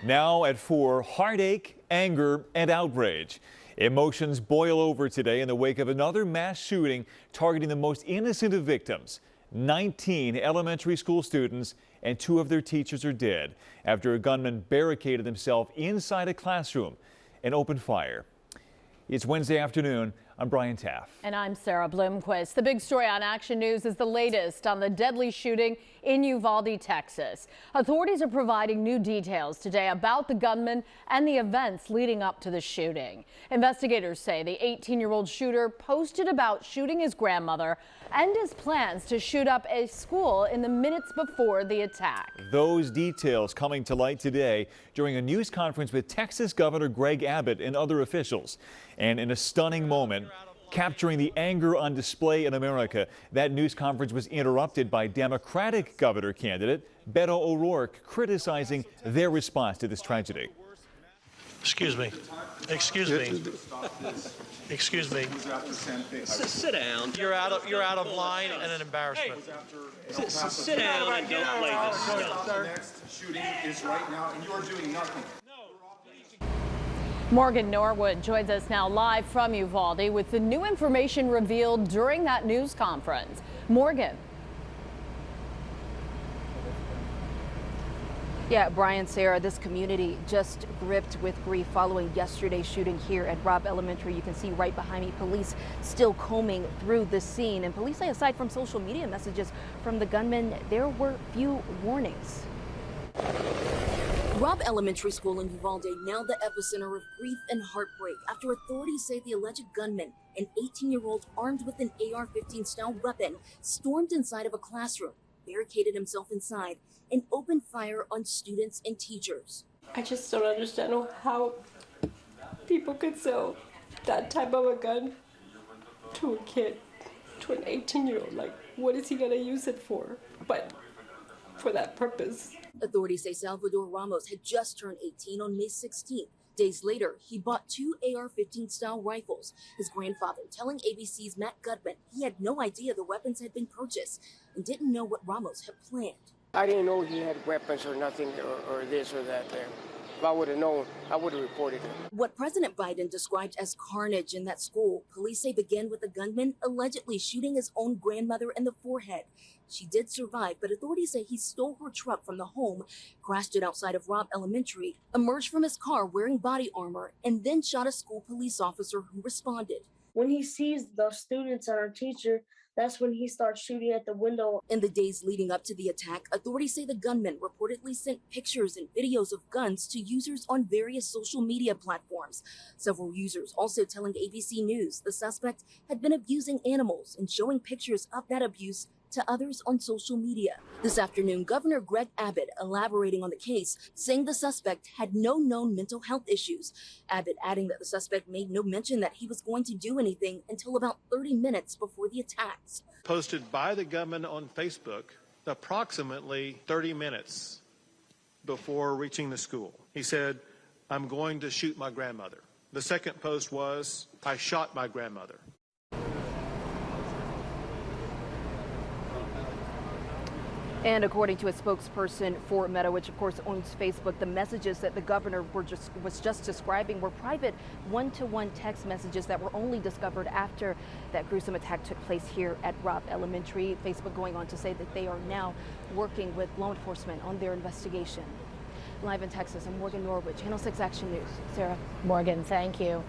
Now at 4, heartache, anger, and outrage. Emotions boil over today in the wake of another mass shooting targeting the most innocent of victims. 19 elementary school students and 2 of their teachers are dead after a gunman barricaded himself inside a classroom and opened fire. It's Wednesday afternoon. I'm Brian Taff. And I'm Sarah Bloomquist. The big story on Action News is the latest on the deadly shooting in Uvalde, Texas. Authorities are providing new details today about the gunman and the events leading up to the shooting. Investigators say the 18-year-old shooter posted about shooting his grandmother and his plans to shoot up a school in the minutes before the attack. Those details coming to light today during a news conference with Texas Governor Greg Abbott and other officials. And in a stunning moment, capturing the anger on display in America, that news conference was interrupted by Democratic governor candidate Beto O'Rourke criticizing their response to this tragedy. Excuse me. Excuse me. Excuse me. Sit down. You're out of line and an embarrassment. Sit down and don't play this stuff. The next shooting is right now, and you are doing nothing. Morgan Norwood joins us now live from Uvalde with the new information revealed during that news conference. Morgan. Yeah, Brian, Sarah, this community just gripped with grief following yesterday's shooting here at Robb Elementary. You can see right behind me, police still combing through the scene. And police say aside from social media messages from the gunman, there were few warnings. Robb Elementary School in Uvalde, now the epicenter of grief and heartbreak after authorities say the alleged gunman, an 18-year-old armed with an AR-15 style weapon, stormed inside of a classroom, barricaded himself inside, and opened fire on students and teachers. I just don't understand how people could sell that type of a gun to a kid, to an 18-year-old. Like, what is he gonna use it for? But for that purpose. Authorities say Salvador Ramos had just turned 18 on May 16th. Days later, he bought 2 AR-15 style rifles. His grandfather telling ABC's Matt Gutman he had no idea the weapons had been purchased and didn't know what Ramos had planned. I didn't know he had weapons or nothing or this or that there. If I would have known, I would have reported it. What President Biden described as carnage in that school, police say began with the gunman allegedly shooting his own grandmother in the forehead. She did survive, but authorities say he stole her truck from the home, crashed it outside of Robb Elementary, emerged from his car wearing body armor, and then shot a school police officer who responded. When he sees the students and our teacher, that's when he starts shooting at the window. In the days leading up to the attack, authorities say the gunman reportedly sent pictures and videos of guns to users on various social media platforms. Several users also telling ABC News the suspect had been abusing animals and showing pictures of that abuse to others on social media. This afternoon, Governor Greg Abbott elaborating on the case, saying the suspect had no known mental health issues. Abbott adding that the suspect made no mention that he was going to do anything until about 30 minutes before the attacks. Posted by the gunman on Facebook approximately 30 minutes before reaching the school. He said, "I'm going to shoot my grandmother." The second post was, "I shot my grandmother." And according to a spokesperson for Meta, which of course owns Facebook, the messages that the governor was just describing were private one-to-one text messages that were only discovered after that gruesome attack took place here at Robb Elementary. Facebook going on to say that they are now working with law enforcement on their investigation. Live in Texas, I'm Morgan Norwood, Channel 6 Action News. Sarah. Morgan, thank you.